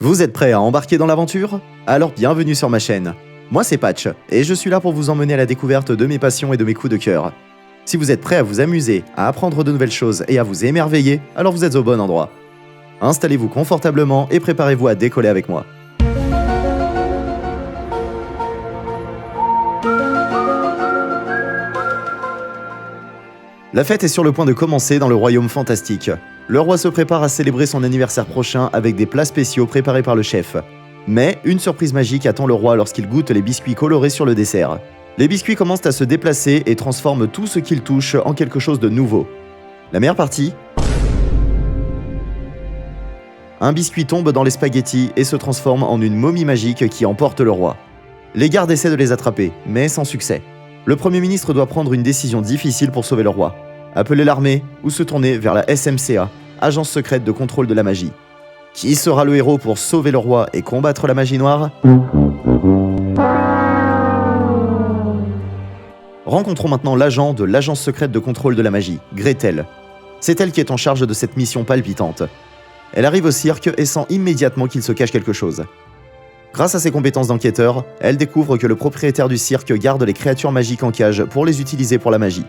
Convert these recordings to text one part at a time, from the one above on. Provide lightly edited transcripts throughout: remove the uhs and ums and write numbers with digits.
Vous êtes prêts à embarquer dans l'aventure? Alors bienvenue sur ma chaîne. Moi c'est Patch, et je suis là pour vous emmener à la découverte de mes passions et de mes coups de cœur. Si vous êtes prêts à vous amuser, à apprendre de nouvelles choses et à vous émerveiller, alors vous êtes au bon endroit. Installez-vous confortablement et préparez-vous à décoller avec moi. La fête est sur le point de commencer dans le royaume fantastique. Le roi se prépare à célébrer son anniversaire prochain avec des plats spéciaux préparés par le chef. Mais une surprise magique attend le roi lorsqu'il goûte les biscuits colorés sur le dessert. Les biscuits commencent à se déplacer et transforment tout ce qu'ils touchent en quelque chose de nouveau. La meilleure partie? Un biscuit tombe dans les spaghettis et se transforme en une momie magique qui emporte le roi. Les gardes essaient de les attraper, mais sans succès. Le Premier ministre doit prendre une décision difficile pour sauver le roi. Appeler l'armée ou se tourner vers la SMCA, agence secrète de contrôle de la magie. Qui sera le héros pour sauver le roi et combattre la magie noire? Rencontrons maintenant l'agent de l'agence secrète de contrôle de la magie, Gretel. C'est elle qui est en charge de cette mission palpitante. Elle arrive au cirque et sent immédiatement qu'il se cache quelque chose. Grâce à ses compétences d'enquêteur, elle découvre que le propriétaire du cirque garde les créatures magiques en cage pour les utiliser pour la magie.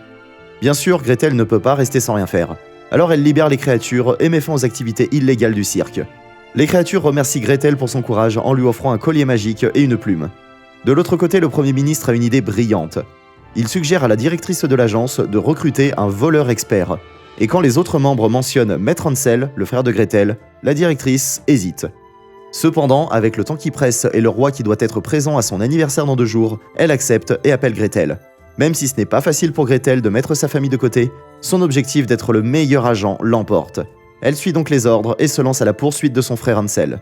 Bien sûr, Gretel ne peut pas rester sans rien faire. Alors elle libère les créatures et met fin aux activités illégales du cirque. Les créatures remercient Gretel pour son courage en lui offrant un collier magique et une plume. De l'autre côté, le Premier ministre a une idée brillante. Il suggère à la directrice de l'agence de recruter un voleur expert. Et quand les autres membres mentionnent Maître Hansel, le frère de Gretel, la directrice hésite. Cependant, avec le temps qui presse et le roi qui doit être présent à son anniversaire dans 2 jours, elle accepte et appelle Gretel. Même si ce n'est pas facile pour Gretel de mettre sa famille de côté, son objectif d'être le meilleur agent l'emporte. Elle suit donc les ordres et se lance à la poursuite de son frère Hansel.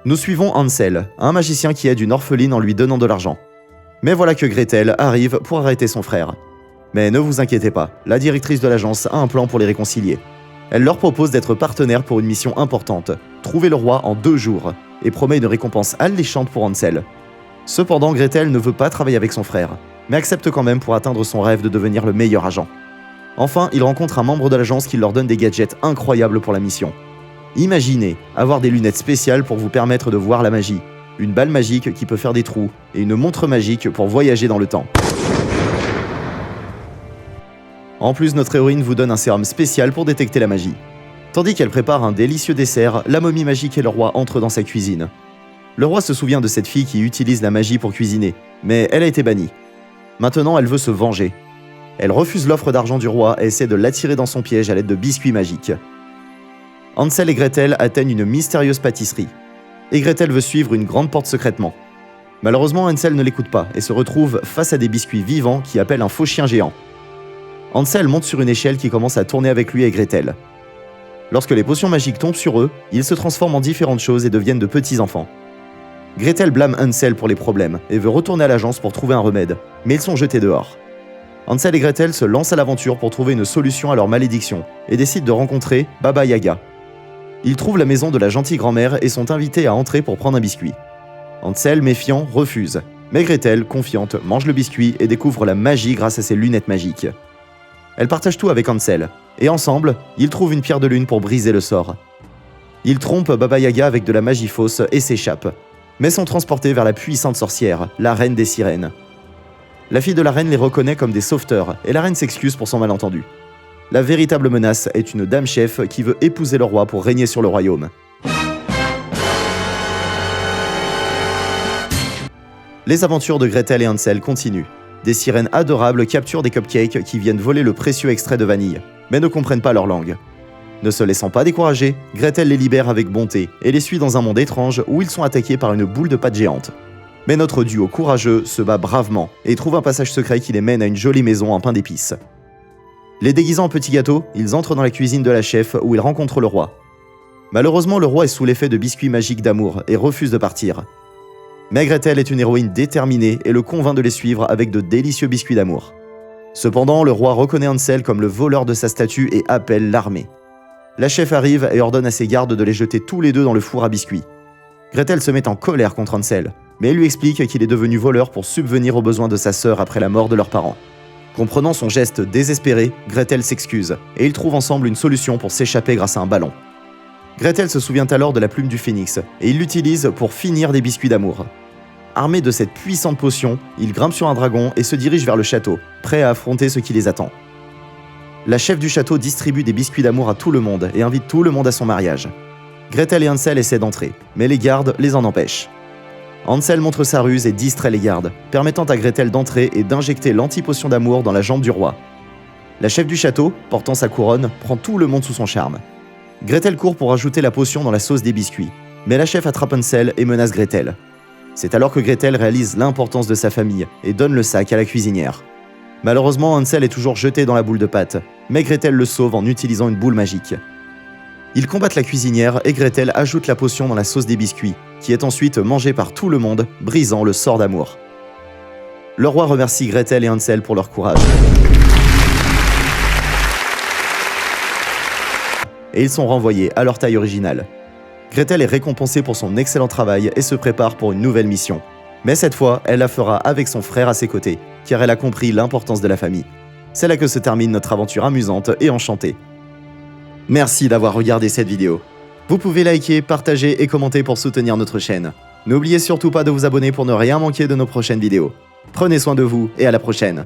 Nous suivons Hansel, un magicien qui aide une orpheline en lui donnant de l'argent. Mais voilà que Gretel arrive pour arrêter son frère. Mais ne vous inquiétez pas, la directrice de l'agence a un plan pour les réconcilier. Elle leur propose d'être partenaires pour une mission importante, trouver le roi en 2 jours, et promet une récompense alléchante pour Hansel. Cependant, Gretel ne veut pas travailler avec son frère, mais accepte quand même pour atteindre son rêve de devenir le meilleur agent. Enfin, il rencontre un membre de l'agence qui leur donne des gadgets incroyables pour la mission. Imaginez avoir des lunettes spéciales pour vous permettre de voir la magie, une balle magique qui peut faire des trous, et une montre magique pour voyager dans le temps. En plus, notre héroïne vous donne un sérum spécial pour détecter la magie. Tandis qu'elle prépare un délicieux dessert, la momie magique et le roi entrent dans sa cuisine. Le roi se souvient de cette fille qui utilise la magie pour cuisiner, mais elle a été bannie. Maintenant, elle veut se venger. Elle refuse l'offre d'argent du roi et essaie de l'attirer dans son piège à l'aide de biscuits magiques. Hansel et Gretel atteignent une mystérieuse pâtisserie. Et Gretel veut suivre une grande porte secrètement. Malheureusement, Hansel ne l'écoute pas et se retrouve face à des biscuits vivants qui appellent un faux chien géant. Hansel monte sur une échelle qui commence à tourner avec lui et Gretel. Lorsque les potions magiques tombent sur eux, ils se transforment en différentes choses et deviennent de petits enfants. Gretel blâme Hansel pour les problèmes et veut retourner à l'agence pour trouver un remède, mais ils sont jetés dehors. Hansel et Gretel se lancent à l'aventure pour trouver une solution à leur malédiction et décident de rencontrer Baba Yaga. Ils trouvent la maison de la gentille grand-mère et sont invités à entrer pour prendre un biscuit. Hansel, méfiant, refuse, mais Gretel, confiante, mange le biscuit et découvre la magie grâce à ses lunettes magiques. Elle partage tout avec Hansel, et ensemble, ils trouvent une pierre de lune pour briser le sort. Ils trompent Baba Yaga avec de la magie fausse et s'échappent, mais sont transportés vers la puissante sorcière, la reine des sirènes. La fille de la reine les reconnaît comme des sauveteurs, et la reine s'excuse pour son malentendu. La véritable menace est une dame chef qui veut épouser le roi pour régner sur le royaume. Les aventures de Gretel et Hansel continuent. Des sirènes adorables capturent des cupcakes qui viennent voler le précieux extrait de vanille, mais ne comprennent pas leur langue. Ne se laissant pas décourager, Gretel les libère avec bonté et les suit dans un monde étrange où ils sont attaqués par une boule de pâte géante. Mais notre duo courageux se bat bravement et trouve un passage secret qui les mène à une jolie maison en pain d'épices. Les déguisant en petits gâteaux, ils entrent dans la cuisine de la chef où ils rencontrent le roi. Malheureusement, le roi est sous l'effet de biscuits magiques d'amour et refuse de partir. Mais Gretel est une héroïne déterminée et le convainc de les suivre avec de délicieux biscuits d'amour. Cependant, le roi reconnaît Hansel comme le voleur de sa statue et appelle l'armée. La chef arrive et ordonne à ses gardes de les jeter tous les 2 dans le four à biscuits. Gretel se met en colère contre Hansel, mais elle lui explique qu'il est devenu voleur pour subvenir aux besoins de sa sœur après la mort de leurs parents. Comprenant son geste désespéré, Gretel s'excuse, et ils trouvent ensemble une solution pour s'échapper grâce à un ballon. Gretel se souvient alors de la plume du phénix, et il l'utilise pour finir des biscuits d'amour. Armé de cette puissante potion, il grimpe sur un dragon et se dirige vers le château, prêt à affronter ce qui les attend. La chef du château distribue des biscuits d'amour à tout le monde et invite tout le monde à son mariage. Gretel et Hansel essaient d'entrer, mais les gardes les en empêchent. Hansel montre sa ruse et distrait les gardes, permettant à Gretel d'entrer et d'injecter l'anti-potion d'amour dans la jambe du roi. La chef du château, portant sa couronne, prend tout le monde sous son charme. Gretel court pour ajouter la potion dans la sauce des biscuits, mais la chef attrape Hansel et menace Gretel. C'est alors que Gretel réalise l'importance de sa famille et donne le sac à la cuisinière. Malheureusement, Hansel est toujours jeté dans la boule de pâte, mais Gretel le sauve en utilisant une boule magique. Ils combattent la cuisinière et Gretel ajoute la potion dans la sauce des biscuits, qui est ensuite mangée par tout le monde, brisant le sort d'amour. Le roi remercie Gretel et Hansel pour leur courage. Et ils sont renvoyés à leur taille originale. Gretel est récompensée pour son excellent travail et se prépare pour une nouvelle mission. Mais cette fois, elle la fera avec son frère à ses côtés, car elle a compris l'importance de la famille. C'est là que se termine notre aventure amusante et enchantée. Merci d'avoir regardé cette vidéo. Vous pouvez liker, partager et commenter pour soutenir notre chaîne. N'oubliez surtout pas de vous abonner pour ne rien manquer de nos prochaines vidéos. Prenez soin de vous et à la prochaine.